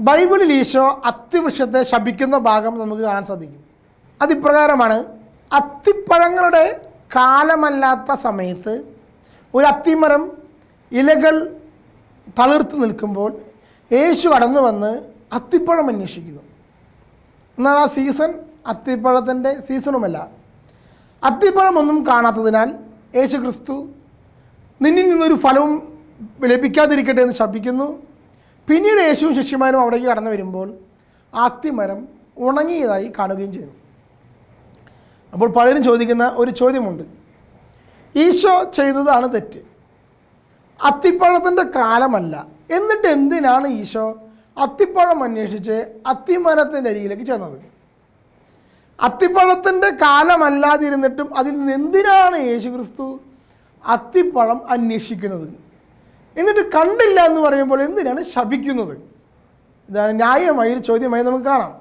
ബൈബിളിൽ ഈശോ അത്തിവൃക്ഷത്തെ ശപിക്കുന്ന ഭാഗം നമുക്ക് കാണാൻ സാധിക്കും. അതിപ്രകാരമാണ്: അത്തിപ്പഴങ്ങളുടെ കാലമല്ലാത്ത സമയത്ത് ഒരു അത്തിമരം ഇലകൾ തളിർത്ത് നിൽക്കുമ്പോൾ യേശു കടന്നു വന്ന് അത്തിപ്പഴം അന്വേഷിക്കുന്നു. എന്നാൽ ആ സീസൺ അത്തിപ്പഴത്തിൻ്റെ സീസണുമല്ല. അത്തിപ്പഴമൊന്നും കാണാത്തതിനാൽ യേശു ക്രിസ്തു നിന്നിൽ നിന്നൊരു ഫലവും ലഭിക്കാതിരിക്കട്ടെ എന്ന് ശപിക്കുന്നു. പിന്നീട് യേശുവും ശിഷ്യന്മാരും അവിടേക്ക് കടന്നു വരുമ്പോൾ ആ അത്തിമരം ഉണങ്ങിയതായി കാണുകയും ചെയ്യുന്നു. അപ്പോൾ പലരും ചോദിക്കുന്ന ഒരു ചോദ്യമുണ്ട്: ഈശോ ചെയ്തതാണ് തെറ്റ്, അത്തിപ്പഴത്തിൻ്റെ കാലമല്ല, എന്നിട്ട് എന്തിനാണ് ഈശോ അത്തിപ്പഴം അന്വേഷിച്ച് അത്തിമരത്തിൻ്റെ അരികിലേക്ക് ചെന്നത്? അത്തിപ്പഴത്തിൻ്റെ കാലമല്ലാതിരുന്നിട്ടും അതിൽ നിന്ന് എന്തിനാണ് യേശു ക്രിസ്തു അത്തിപ്പഴം അന്വേഷിക്കുന്നത്? എന്നിട്ട് കണ്ടില്ല എന്ന് പറയുമ്പോൾ എന്തിനാണ് ശപിക്കുന്നത്? ഇതാണ് ന്യായമായൊരു ചോദ്യമായി നമുക്ക് കാണാം.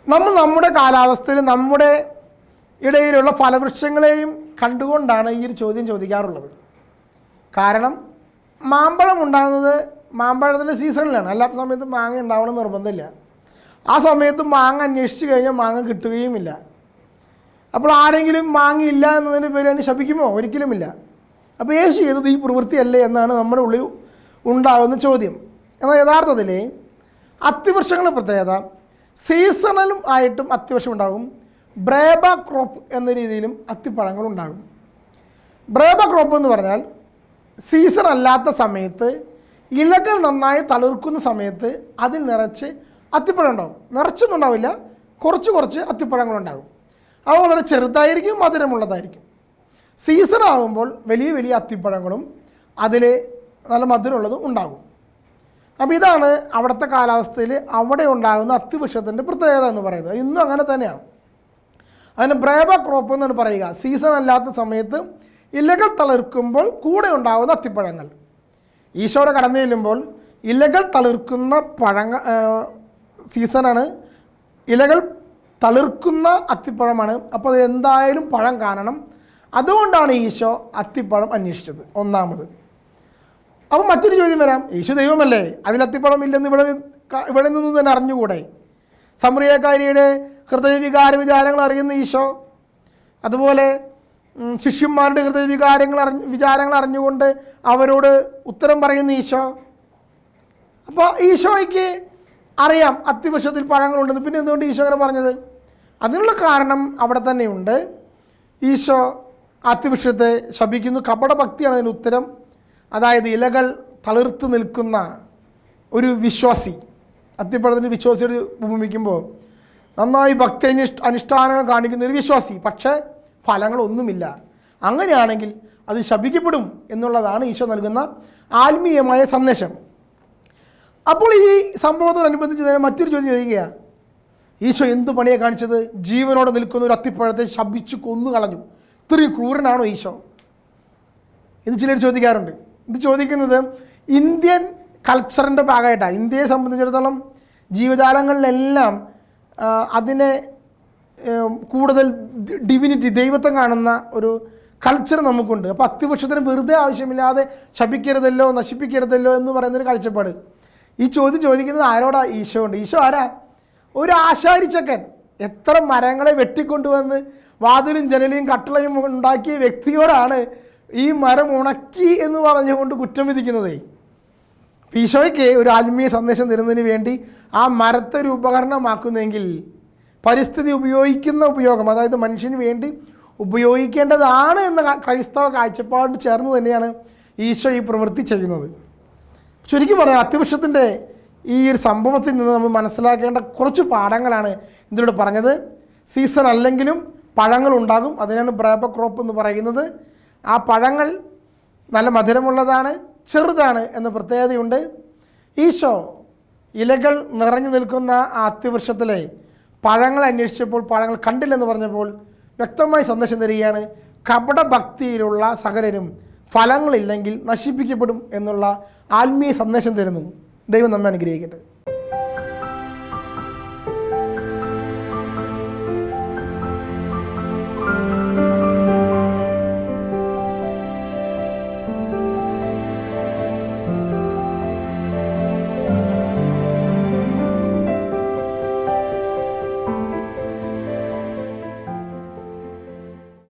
നമ്മൾ നമ്മുടെ കാലാവസ്ഥയിൽ നമ്മുടെ ഇടയിലുള്ള ഫലവൃക്ഷങ്ങളെയും കണ്ടുകൊണ്ടാണ് ഈ ഒരു ചോദ്യം ചോദിക്കാറുള്ളത്. കാരണം മാമ്പഴം ഉണ്ടാകുന്നത് മാമ്പഴത്തിൻ്റെ സീസണിലാണ്, അല്ലാത്ത സമയത്ത് മാങ്ങ ഉണ്ടാവണമെന്ന് നിർബന്ധമില്ല. ആ സമയത്ത് മാങ്ങ അന്വേഷിച്ച് കഴിഞ്ഞാൽ മാങ്ങ കിട്ടുകയുമില്ല. അപ്പോൾ ആരെങ്കിലും മാങ്ങയില്ല എന്നതിന് പേര് അതിന് ശപിക്കുമോ? ഒരിക്കലുമില്ല. അപ്പോൾ യേശു ചെയ്തത് ഈ പ്രവൃത്തിയല്ലേ എന്നാണ് നമ്മുടെ ഉള്ളിൽ ഉണ്ടാകുന്ന ചോദ്യം. എന്നാൽ യഥാർത്ഥത്തിൽ അത്തിവൃക്ഷങ്ങളുടെ പ്രത്യേകത സീസണലും ആയിട്ടും അത്തിവൃക്ഷം ഉണ്ടാകും, ബ്രേബ ക്രോപ്പ് എന്ന രീതിയിലും അത്തിപ്പഴങ്ങളുണ്ടാകും. ബ്രേബ ക്രോപ്പ് എന്ന് പറഞ്ഞാൽ സീസൺ അല്ലാത്ത സമയത്ത് ഇലകൾ നന്നായി തളിർക്കുന്ന സമയത്ത് അതിൽ നിറച്ച് അത്തിപ്പഴം ഉണ്ടാകും. നിറച്ചൊന്നും ഉണ്ടാവില്ല, കുറച്ച് കുറച്ച് അത്തിപ്പഴങ്ങളുണ്ടാകും. അവ വളരെ ചെറുതായിരിക്കും, മധുരമുള്ളതായിരിക്കും. സീസൺ ആകുമ്പോൾ വലിയ വലിയ അത്തിപ്പഴങ്ങളും അതിൽ നല്ല മധുരമുള്ളതും ഉണ്ടാകും. അപ്പോൾ ഇതാണ് അവിടുത്തെ കാലാവസ്ഥയിൽ അവിടെ ഉണ്ടാകുന്ന അത്തിവൃക്ഷത്തിൻ്റെ പ്രത്യേകത എന്ന് പറയുന്നത്. ഇന്നും അങ്ങനെ തന്നെയാണ്. അതിന് ബ്രേബ ക്രോപ്പ് എന്നാണ് പറയുക. സീസൺ അല്ലാത്ത സമയത്ത് ഇലകൾ തളിർക്കുമ്പോൾ കൂടെ ഉണ്ടാകുന്ന അത്തിപ്പഴങ്ങൾ. ഈശോയുടെ കടന്നു ചെല്ലുമ്പോൾ ഇലകൾ തളിർക്കുന്ന സീസണാണ്, ഇലകൾ തളിർക്കുന്ന അത്തിപ്പഴമാണ്. അപ്പോൾ അത് എന്തായാലും പഴം കാണണം. അതുകൊണ്ടാണ് ഈശോ അത്തിപ്പഴം അന്വേഷിച്ചത്. ഒന്നാമത്. അപ്പോൾ മറ്റൊരു ചോദ്യം വരാം: ഈശോ ദൈവമല്ലേ, അതിൽ അത്തിപ്പഴം ഇല്ലെന്ന് ഇവിടെ നിന്ന് തന്നെ അറിഞ്ഞുകൂടെ? സമറിയക്കാരിയുടെ ഹൃദയവികാര വിചാരങ്ങൾ അറിയുന്ന ഈശോ, അതുപോലെ ശിഷ്യന്മാരുടെ വിചാരങ്ങൾ അറിഞ്ഞുകൊണ്ട് അവരോട് ഉത്തരം പറയുന്ന ഈശോ. അപ്പോൾ ഈശോയ്ക്ക് അറിയാം അത്തിവൃക്ഷത്തിൽ പഴങ്ങളുണ്ടെന്ന്. പിന്നെ എന്തുകൊണ്ട് ഈശോ അങ്ങനെ പറഞ്ഞത്? അതിനുള്ള കാരണം അവിടെ തന്നെയുണ്ട്. ഈശോ അത്തിവൃക്ഷത്തെ ശപിക്കുന്നു. കപടഭക്തിയാണ് അതിന് ഉത്തരം. അതായത് ഇലകൾ തളിർത്ത് നിൽക്കുന്ന ഒരു വിശ്വാസി, അത്തിപ്പഴത്തിന് വിശ്വാസിയോട് ഉപമിക്കുമ്പോൾ നന്നായി ഭക്തി അനുഷ്ഠാനങ്ങൾ കാണിക്കുന്ന ഒരു വിശ്വാസി, പക്ഷേ ഫലങ്ങളൊന്നുമില്ല. അങ്ങനെയാണെങ്കിൽ അത് ശപിക്കപ്പെടും എന്നുള്ളതാണ് ഈശോ നൽകുന്ന ആത്മീയമായ സന്ദേശം. അപ്പോൾ ഈ സംഭവത്തോടനുബന്ധിച്ച് തന്നെ മറ്റൊരു ചോദ്യം ചോദിക്കുക: ഈശോ എന്ത് പണിയാണ് കാണിച്ചത്? ജീവനോടെ നിൽക്കുന്ന ഒരു അത്തിപ്പഴത്തെ ശപിച്ചു കൊന്നു കളഞ്ഞു. ഇത്രയും ക്രൂരനാണോ ഈശോ? ഇത് ചിലർ ചോദിക്കാറുണ്ട്. ഇത് ചോദിക്കുന്നത് ഇന്ത്യൻ കൾച്ചറിൻ്റെ ഭാഗമായിട്ടാണ്. ഇന്ത്യയെ സംബന്ധിച്ചിടത്തോളം ജീവജാലങ്ങളിലെല്ലാം അതിനെ കൂടുതൽ ഡിവിനിറ്റി, ദൈവത്വം കാണുന്ന ഒരു കൾച്ചർ നമുക്കുണ്ട്. അപ്പോൾ അത്തിവൃക്ഷത്തിന് വെറുതെ ആവശ്യമില്ലാതെ ശപിക്കരുതല്ലോ, നശിപ്പിക്കരുതല്ലോ എന്ന് പറയുന്നൊരു കാഴ്ചപ്പാട്. ഈ ചോദ്യം ചോദിക്കുന്നത് ആരോടാ? ഈശോ ഉണ്ട്. ഈശോ ആരാ? ഒരു ആശാരിച്ചക്കൻ. എത്ര മരങ്ങളെ വെട്ടിക്കൊണ്ടുവന്ന് വാതിലും ജനലയും കട്ടളയും ഉണ്ടാക്കിയ വ്യക്തിയോടാണ് ഈ മരം ഉണക്കി എന്ന് പറഞ്ഞുകൊണ്ട് കുറ്റം വിധിക്കുന്നത്. ഈശോയ്ക്ക് ഒരു ആത്മീയ സന്ദേശം തരുന്നതിന് വേണ്ടി ആ മരത്തെ ഒരു ഉപകരണമാക്കുന്നെങ്കിൽ പരിസ്ഥിതി ഉപയോഗം, അതായത് മനുഷ്യന് വേണ്ടി ഉപയോഗിക്കേണ്ടതാണ് എന്ന ക്രൈസ്തവ കാഴ്ചപ്പാടിന് ചേർന്ന് തന്നെയാണ് ഈശോ ഈ പ്രവൃത്തി ചെയ്യുന്നത്. ചുരുക്കി പറയാം, അത്തിവൃക്ഷത്തിൻ്റെ ഈ ഒരു സംഭവത്തിൽ നിന്ന് നമ്മൾ മനസ്സിലാക്കേണ്ട കുറച്ച് പാഠങ്ങളാണ് ഇതിലൂടെ പറഞ്ഞത്. സീസൺ അല്ലെങ്കിലും പഴങ്ങളുണ്ടാകും, അതിനാണ് ബ്രേബ ക്രോപ്പ് എന്ന് പറയുന്നത്. ആ പഴങ്ങൾ നല്ല മധുരമുള്ളതാണ്, ചെറുതാണ് എന്ന പ്രത്യേകതയുണ്ട്. ഈശോ ഇലകൾ നിറഞ്ഞു നിൽക്കുന്ന ആ അത്തിവൃക്ഷത്തിലെ പഴങ്ങൾ അന്വേഷിച്ചപ്പോൾ പഴങ്ങൾ കണ്ടില്ലെന്ന് പറഞ്ഞപ്പോൾ വ്യക്തമായി സന്ദേശം തരികയാണ്: കപടഭക്തിയിലുള്ള സകലരും ഫലങ്ങളില്ലെങ്കിൽ നശിപ്പിക്കപ്പെടും എന്നുള്ള ആത്മീയ സന്ദേശം തരുന്നു. ദൈവം നമ്മെ അനുഗ്രഹിക്കട്ടെ.